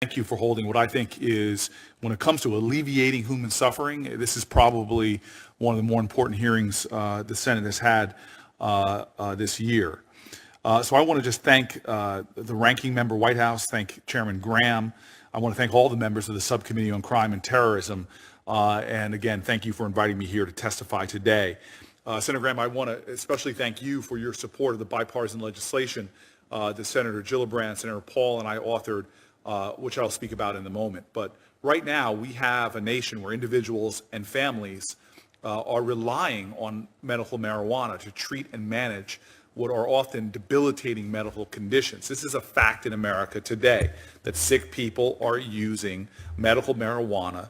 Thank you for holding what I think is, when it comes to alleviating human suffering, this is probably one of the more important hearings the Senate has had this year. So I want to just thank the ranking member, White House, thank Chairman Graham. I want to thank all the members of the Subcommittee on Crime and Terrorism. And again, thank you for inviting me here to testify today. Senator Graham, I want to especially thank you for your support of the bipartisan legislation that Senator Gillibrand, Senator Paul, and I authored, which I'll speak about in a moment. But right now, we have a nation where individuals and families are relying on medical marijuana to treat and manage what are often debilitating medical conditions. This is a fact in America today, that sick people are using medical marijuana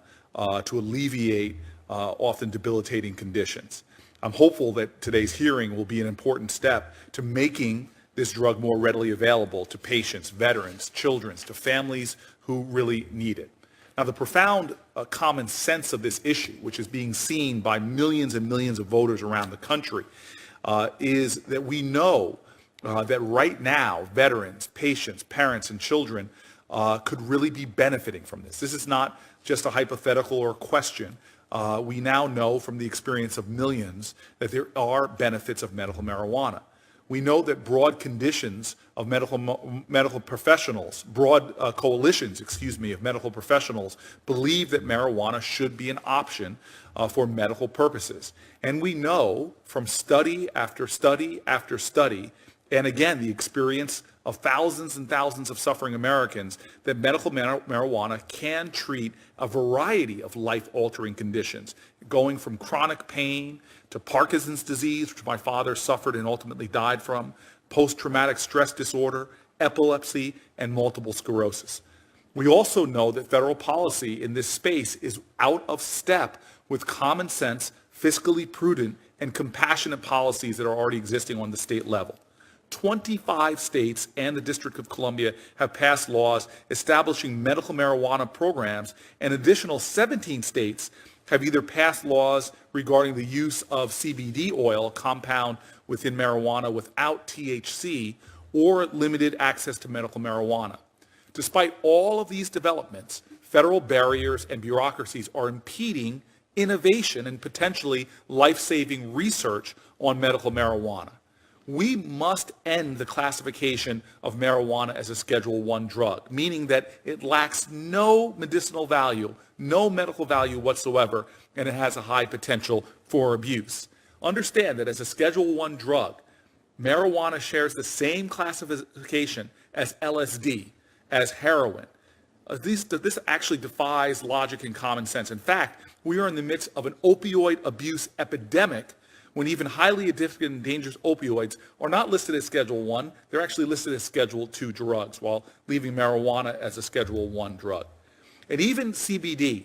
to alleviate often debilitating conditions. I'm hopeful that today's hearing will be an important step to making this drug more readily available to patients, veterans, children, to families who really need it. Now, the profound common sense of this issue, which is being seen by millions and millions of voters around the country, is that we know that right now, veterans, patients, parents, and children could really be benefiting from this. This is not just a hypothetical or a question. We now know from the experience of millions that there are benefits of medical marijuana. We know that broad conditions of medical professionals, broad coalitions, of medical professionals believe that marijuana should be an option for medical purposes. And we know from study after study after study, and again, the experience of thousands and thousands of suffering Americans, that medical marijuana can treat a variety of life-altering conditions, going from chronic pain to Parkinson's disease, which my father suffered and ultimately died from, post-traumatic stress disorder, epilepsy, and multiple sclerosis. We also know that federal policy in this space is out of step with common sense, fiscally prudent, and compassionate policies that are already existing on the state level. 25 states and the District of Columbia have passed laws establishing medical marijuana programs, and additional 17 states have either passed laws regarding the use of CBD oil, a compound within marijuana without THC, or limited access to medical marijuana. Despite all of these developments, federal barriers and bureaucracies are impeding innovation and potentially life-saving research on medical marijuana. We must end the classification of marijuana as a Schedule I drug, meaning that it lacks no medicinal value, no medical value whatsoever, and it has a high potential for abuse. Understand that as a Schedule I drug, marijuana shares the same classification as LSD, as heroin. This actually defies logic and common sense. In fact, we are in the midst of an opioid abuse epidemic, when even highly addictive and dangerous opioids are not listed as Schedule I, they're actually listed as Schedule II drugs, while leaving marijuana as a Schedule I drug. And even CBD,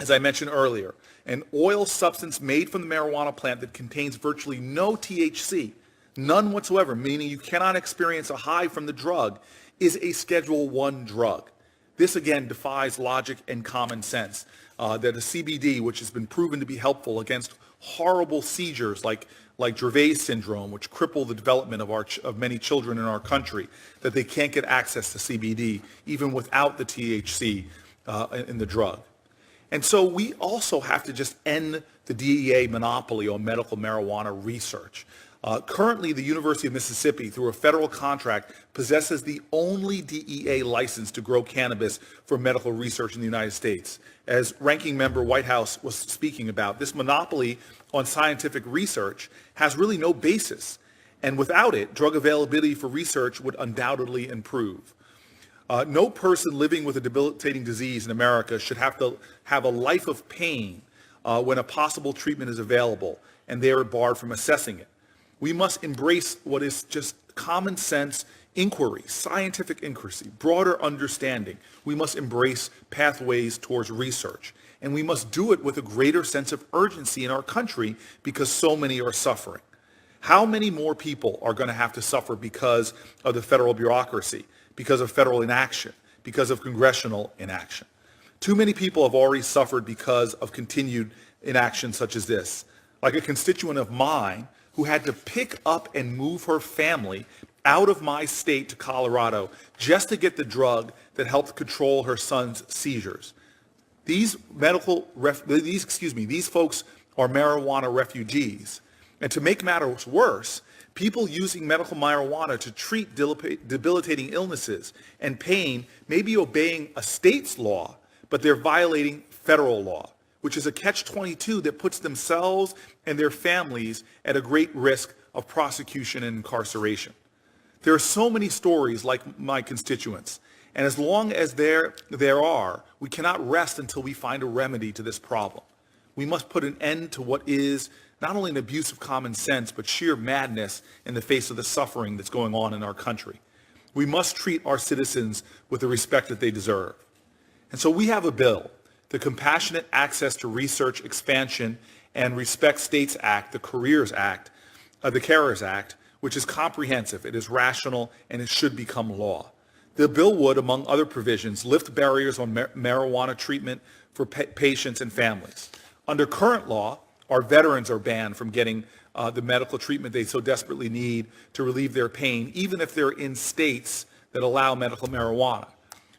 as I mentioned earlier, an oil substance made from the marijuana plant that contains virtually no THC, none whatsoever, meaning you cannot experience a high from the drug, is a Schedule I drug. This again defies logic and common sense, that a CBD, which has been proven to be helpful against horrible seizures like Dravet syndrome, which cripple the development of many children in our country, that they can't get access to CBD even without the THC in the drug. And so we also have to just end the DEA monopoly on medical marijuana research. Currently, the University of Mississippi, through a federal contract, possesses the only DEA license to grow cannabis for medical research in the United States. As Ranking Member White House was speaking about, this monopoly on scientific research has really no basis. And without it, drug availability for research would undoubtedly improve. No person living with a debilitating disease in America should have to have a life of pain when a possible treatment is available, and they are barred from assessing it. We must embrace what is just common sense inquiry, scientific inquiry, broader understanding. We must embrace pathways towards research. And we must do it with a greater sense of urgency in our country because so many are suffering. How many more people are going to have to suffer because of the federal bureaucracy, because of federal inaction, because of congressional inaction? Too many people have already suffered because of continued inaction such as this. Like a constituent of mine who had to pick up and move her family out of my state to Colorado just to get the drug that helped control her son's seizures. These these folks are marijuana refugees. And to make matters worse, people using medical marijuana to treat debilitating illnesses and pain may be obeying a state's law, but they're violating federal law, which is a catch-22 that puts themselves and their families at a great risk of prosecution and incarceration. There are so many stories like my constituents, and as long as there are, we cannot rest until we find a remedy to this problem. We must put an end to what is not only an abuse of common sense, but sheer madness in the face of the suffering that's going on in our country. We must treat our citizens with the respect that they deserve. And so we have a bill, the Compassionate Access to Research Expansion and Respect States Act, the CARES Act, which is comprehensive, it is rational, and it should become law. The bill would, among other provisions, lift barriers on marijuana treatment for patients and families. Under current law, our veterans are banned from getting the medical treatment they so desperately need to relieve their pain, even if they're in states that allow medical marijuana.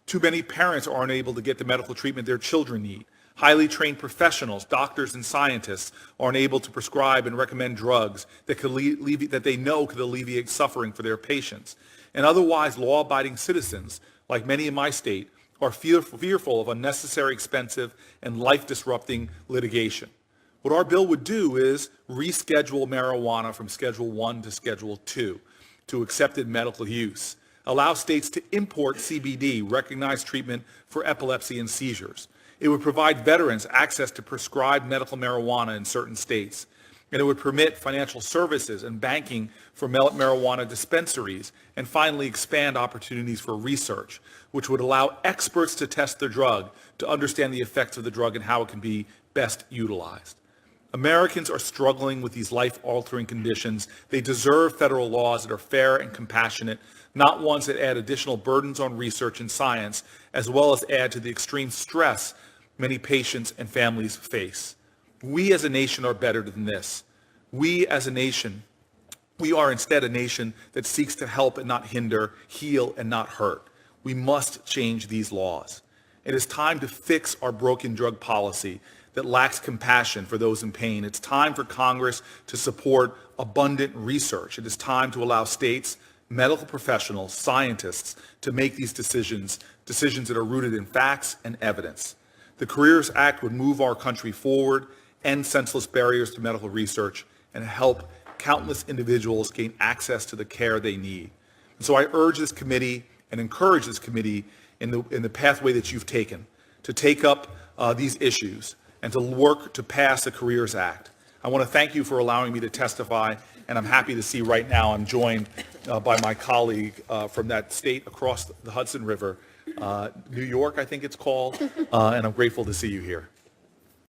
Too many parents are unable to get the medical treatment their children need. Highly trained professionals, doctors and scientists, are unable to prescribe and recommend drugs that they know could alleviate suffering for their patients. And otherwise law-abiding citizens, like many in my state, are fearful of unnecessary, expensive, and life-disrupting litigation. What our bill would do is reschedule marijuana from Schedule 1 to Schedule 2 to accepted medical use. Allow states to import CBD, recognized treatment for epilepsy and seizures. It would provide veterans access to prescribed medical marijuana in certain states. And it would permit financial services and banking for marijuana dispensaries, and finally expand opportunities for research, which would allow experts to test the drug to understand the effects of the drug and how it can be best utilized. Americans are struggling with these life-altering conditions. They deserve federal laws that are fair and compassionate, not ones that add additional burdens on research and science, as well as add to the extreme stress many patients and families face. We as a nation are better than this. We as a nation, we are instead a nation that seeks to help and not hinder, heal and not hurt. We must change these laws. It is time to fix our broken drug policy that lacks compassion for those in pain. It's time for Congress to support abundant research. It is time to allow states, medical professionals, scientists to make these decisions that are rooted in facts and evidence. The CARES Act would move our country forward, end senseless barriers to medical research, and help countless individuals gain access to the care they need. And so I urge this committee and encourage this committee in the pathway that you've taken to take up these issues and to work to pass the CARES Act. I want to thank you for allowing me to testify, and I'm happy to see right now I'm joined by my colleague from that state across the Hudson River, New York, I think it's called, and I'm grateful to see you here.